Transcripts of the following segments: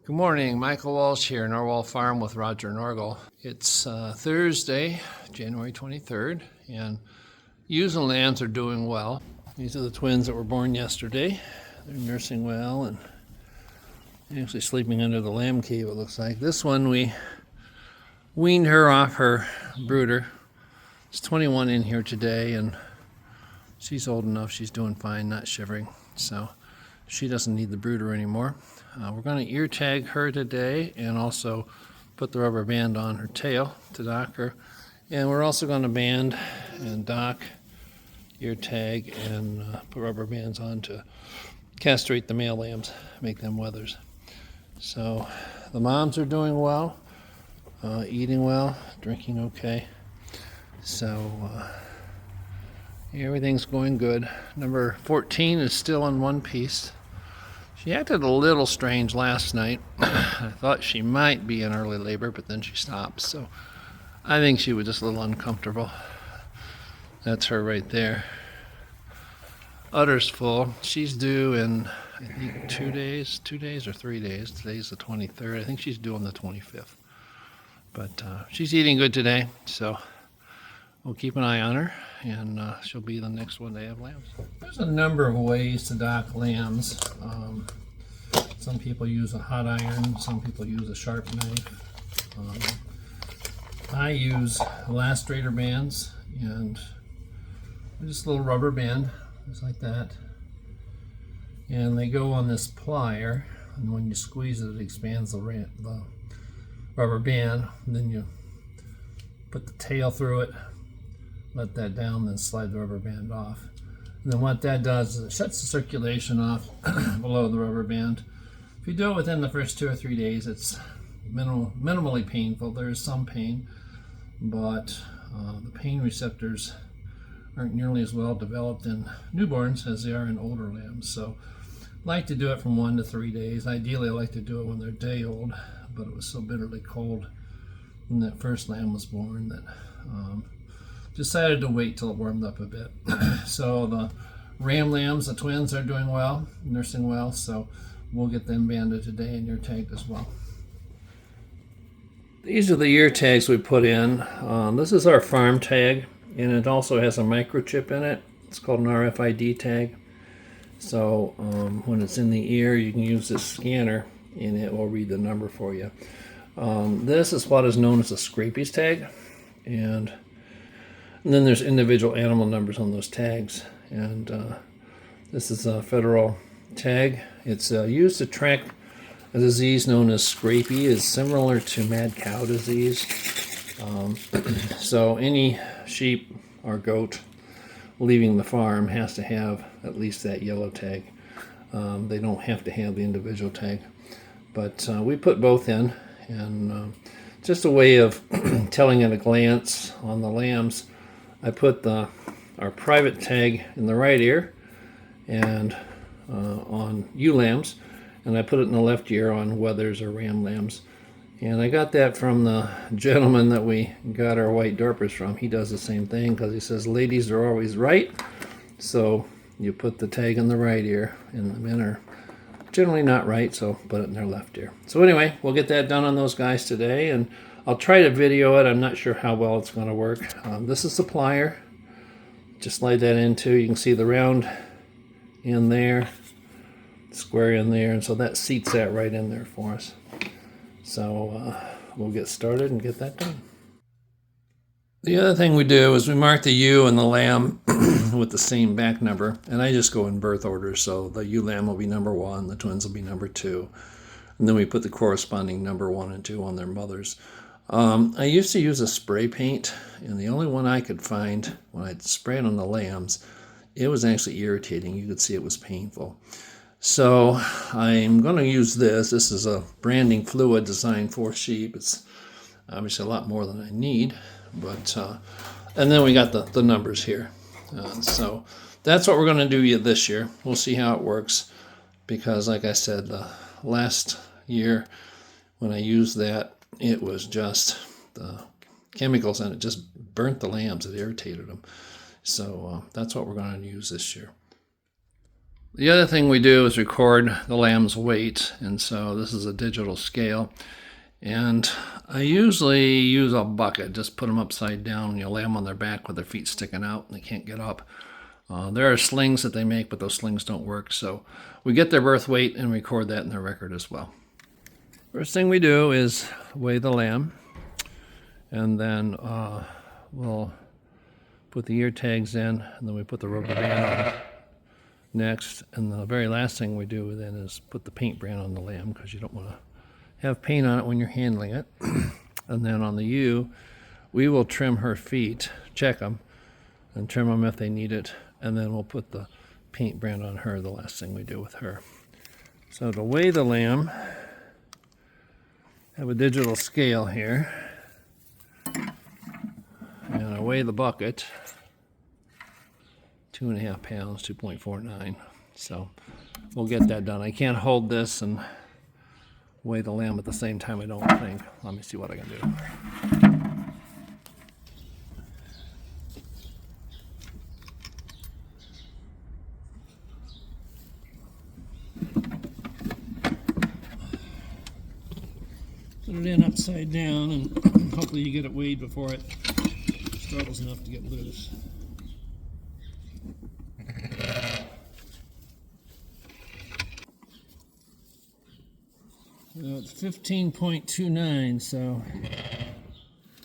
Good morning, Michael Walsh here, Norwal Farm with Roger Norgel. It's Thursday, January 23rd, and ewes and lambs are doing well. These are the twins that were born yesterday. They're nursing well and actually sleeping under the lamb cave, it looks like. This one, we weaned her off her brooder. It's 21 in here today, and she's old enough, she's doing fine, not shivering, so she doesn't need the brooder anymore. We're going to ear tag her today and also put the rubber band on her tail to dock her. And we're also going to band and dock, ear tag, and put rubber bands on to castrate the male lambs, make them wethers. So the moms are doing well, eating well, drinking okay. So everything's going good. Number 14 is still in one piece. She acted a little strange last night. I thought she might be in early labor, but then she stopped. So I think she was just a little uncomfortable. That's her right there. Udder's full. She's due in, I think, 2 days or 3 days. Today's the 23rd. I think she's due on the 25th. But she's eating good today, so we'll keep an eye on her, and she'll be the next one to have lambs. There's a number of ways to dock lambs. Some people use a hot iron, some people use a sharp knife. I use elastrator bands and just a little rubber band, just like that. And they go on this plier, and when you squeeze it, it expands the rubber band. And then you put the tail through it, let that down, then slide the rubber band off. And then what that does is it shuts the circulation off below the rubber band. If you do it within the first 2 or 3 days, it's minimally painful. There is some pain, but the pain receptors aren't nearly as well developed in newborns as they are in older lambs. So I like to do it from 1 to 3 days. Ideally, I like to do it when they're day old, but it was so bitterly cold when that first lamb was born that decided to wait till it warmed up a bit. So the ram lambs, the twins, are doing well, nursing well, so we'll get them banded today and ear tagged as well. These are the ear tags we put in. This is our farm tag, and it also has a microchip in it. It's called an RFID tag. So when it's in the ear, you can use this scanner, and it will read the number for you. This is what is known as a scrapies tag, and then there's individual animal numbers on those tags. And this is a federal tag. It's used to track a disease known as scrapie. It's similar to mad cow disease. So any sheep or goat leaving the farm has to have at least that yellow tag. They don't have to have the individual tag. But we put both in, and just a way of telling at a glance on the lambs, I put our private tag in the right ear and on ewe lambs, and I put it in the left ear on wethers or ram lambs. And I got that from the gentleman that we got our white Dorpers from. He does the same thing because he says ladies are always right. So you put the tag in the right ear, and the men are generally not right, so put it in their left ear. So anyway, we'll get that done on those guys today, and I'll try to video it. I'm not sure how well it's going to work. This is the plier. Just slide that into. You can see the round in there, square in there, and so that seats that right in there for us. So we'll get started and get that done. The other thing we do is we mark the ewe and the lamb with the same back number, and I just go in birth order. So the ewe lamb will be number 1, the twins will be number 2, and then we put the corresponding number 1 and 2 on their mothers. I used to use a spray paint, and the only one I could find when I'd spray it on the lambs, it was actually irritating. You could see it was painful. So I'm going to use this. This is a branding fluid designed for sheep. It's obviously a lot more than I need, but and then we got the numbers here. So that's what we're going to do this year. We'll see how it works, because like I said, last year when I used that, it was just the chemicals in it just burnt the lambs. It irritated them. So that's what we're going to use this year. The other thing we do is record the lamb's weight, and so this is a digital scale. And I usually use a bucket, just put them upside down, lay them on their back with their feet sticking out and they can't get up. There are slings that they make, but those slings don't work, so we get their birth weight and record that in their record as well. First thing we do is weigh the lamb, and then we'll put the ear tags in, and then we put the rubber band on next. And the very last thing we do then is put the paint brand on the lamb, because you don't want to have paint on it when you're handling it. And then on the ewe, we will trim her feet, check them, and trim them if they need it. And then we'll put the paint brand on her, the last thing we do with her. So to weigh the lamb, I have a digital scale here. And I weigh the bucket, 2.5 pounds, 2.49. So we'll get that done. I can't hold this and weigh the lamb at the same time, I don't think. Let me see what I can do. Put it in upside down, and hopefully you get it weighed before it struggles enough to get loose. So it's 15.29, so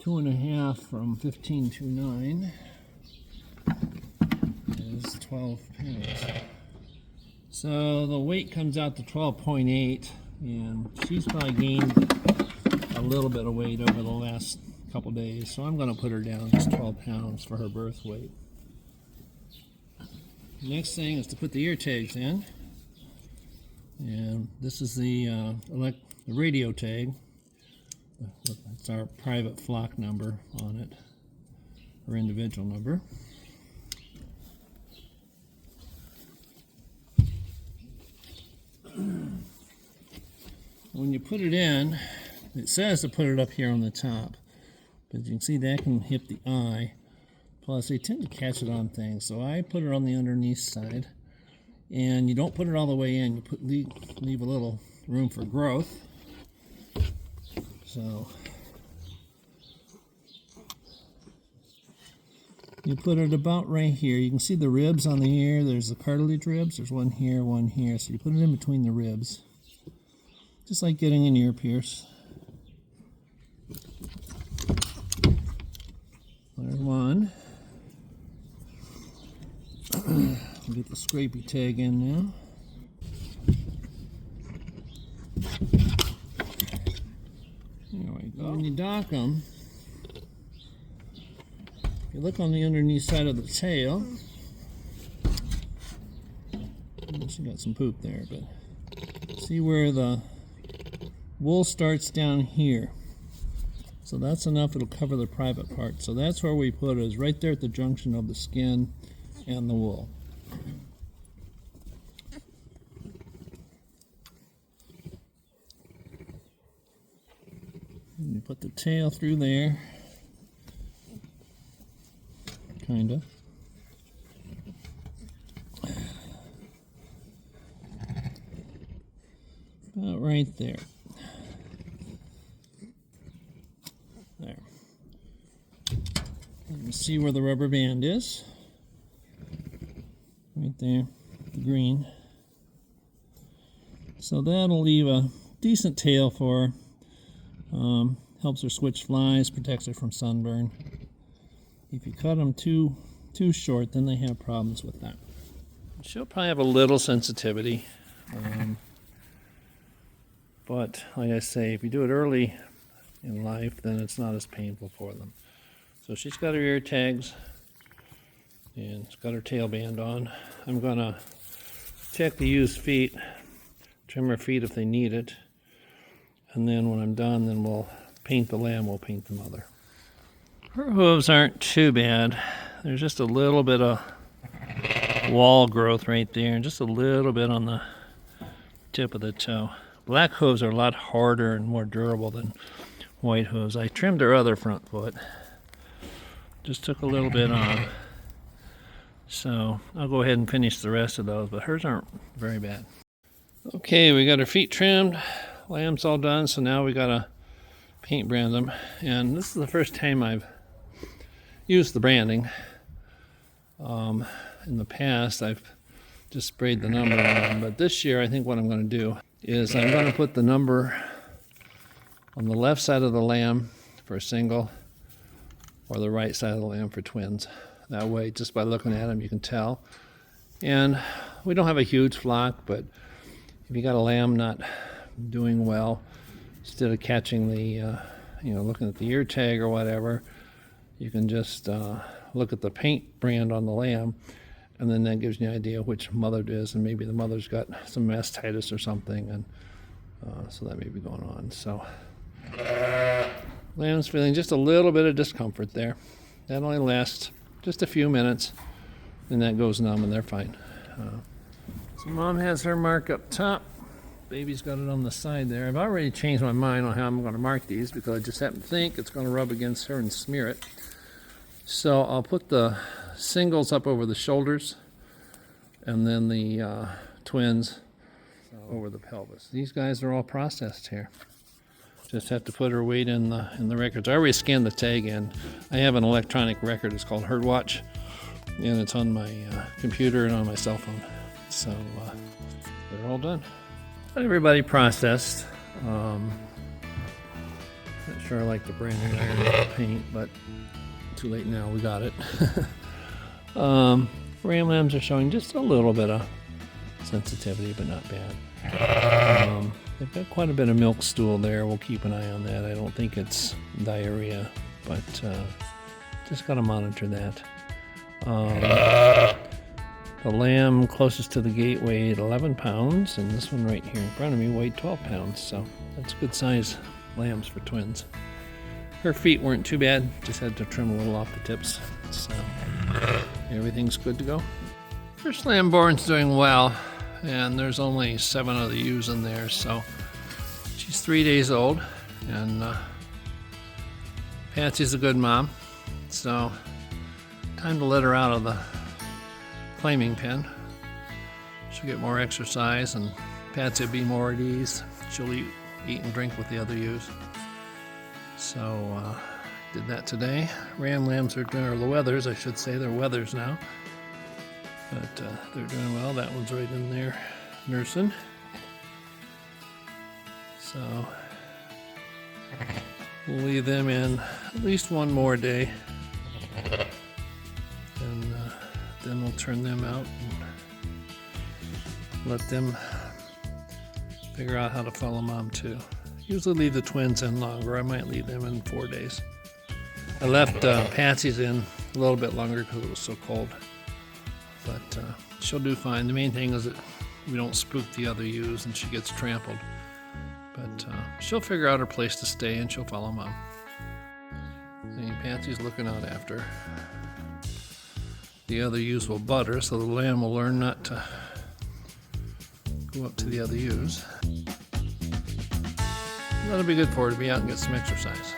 2.5 from 15.29 is 12 pounds. So the weight comes out to 12.8, and she's probably gained a little bit of weight over the last couple days, so I'm going to put her down just 12 pounds for her birth weight. Next thing is to put the ear tags in, and this is the radio tag. It's our private flock number on it, or individual number. When you put it in, it says to put it up here on the top, but you can see that can hit the eye. Plus, they tend to catch it on things, so I put it on the underneath side. And you don't put it all the way in. You leave a little room for growth. So you put it about right here. You can see the ribs on the ear. There's the cartilage ribs. There's one here, one here. So you put it in between the ribs, just like getting an ear pierce. There's one. Get the scrapey tag in now. There we go. When you dock them, if you look on the underneath side of the tail, she got some poop there, but see where the wool starts down here. So that's enough, it'll cover the private part. So that's where we put it, is right there at the junction of the skin and the wool. And you put the tail through there, kind of. About right there. There. You can see where the rubber band is. Right there, the green. So that'll leave a decent tail for her. Helps her switch flies, protects her from sunburn. If you cut them too short, then they have problems with that. She'll probably have a little sensitivity. But like I say, if you do it early in life, then it's not as painful for them. So she's got her ear tags, and she's got her tail band on. I'm gonna check the ewe's feet, trim her feet if they need it, and then when I'm done, then we'll paint the lamb, we'll paint the mother. Her hooves aren't too bad. There's just a little bit of wall growth right there, and just a little bit on the tip of the toe. Black hooves are a lot harder and more durable than white hooves. I trimmed her other front foot. Just took a little bit off. So I'll go ahead and finish the rest of those, but hers aren't very bad. Okay, we got her feet trimmed, lambs all done, so now we gotta paint brand them. And this is the first time I've used the branding. In the past, I've just sprayed the number on them, but this year I think what I'm going to do is I'm going to put the number on the left side of the lamb for a single or the right side of the lamb for twins. That way, just by looking at them, you can tell. And we don't have a huge flock, but if you got a lamb not doing well, instead of catching the, looking at the ear tag or whatever, you can just look at the paint brand on the lamb, and then that gives you an idea which mother it is, and maybe the mother's got some mastitis or something, and so that may be going on. So lamb's feeling just a little bit of discomfort there. That only lasts just a few minutes, and that goes numb, and they're fine. So mom has her mark up top. Baby's got it on the side there. I've already changed my mind on how I'm going to mark these because I just happen to think it's going to rub against her and smear it. So I'll put the singles up over the shoulders and then the twins over the pelvis. These guys are all processed here. Just have to put her weight in the records. I already scanned the tag in. I have an electronic record. It's called Herd Watch, and it's on my computer and on my cell phone. So they're all done. Got everybody processed. Not sure I like the branding iron paint, but too late now. We got it. Ram lambs are showing just a little bit of sensitivity, but not bad. They've got quite a bit of milk stool there. We'll keep an eye on that. I don't think it's diarrhea, but just got to monitor that. The lamb closest to the gate weighed 11 pounds, and this one right here in front of me weighed 12 pounds, so that's good size lambs for twins. Her feet weren't too bad, just had to trim a little off the tips, so everything's good to go. First lamb born's doing well, and there's only 7 of the ewes in there, so she's 3 days old, and Patsy's a good mom, so time to let her out of the claiming pen. She'll get more exercise, and Patsy will be more at ease. She'll eat and drink with the other ewes. So did that today. Ram lambs are doing, or the wethers, I should say. They're wethers now, but they're doing well. That one's right in there nursing. So we'll leave them in at least one more day, and then we'll turn them out and let them figure out how to follow mom too. Usually leave the twins in longer. I might leave them in 4 days. I left Patsy's in a little bit longer because it was so cold, but she'll do fine. The main thing is that we don't spook the other ewes and she gets trampled, but she'll figure out her place to stay and she'll follow mom. And Patsy's looking out after her. The other ewes will butter, so the lamb will learn not to go up to the other ewes. That'll be good for her to be out and get some exercise.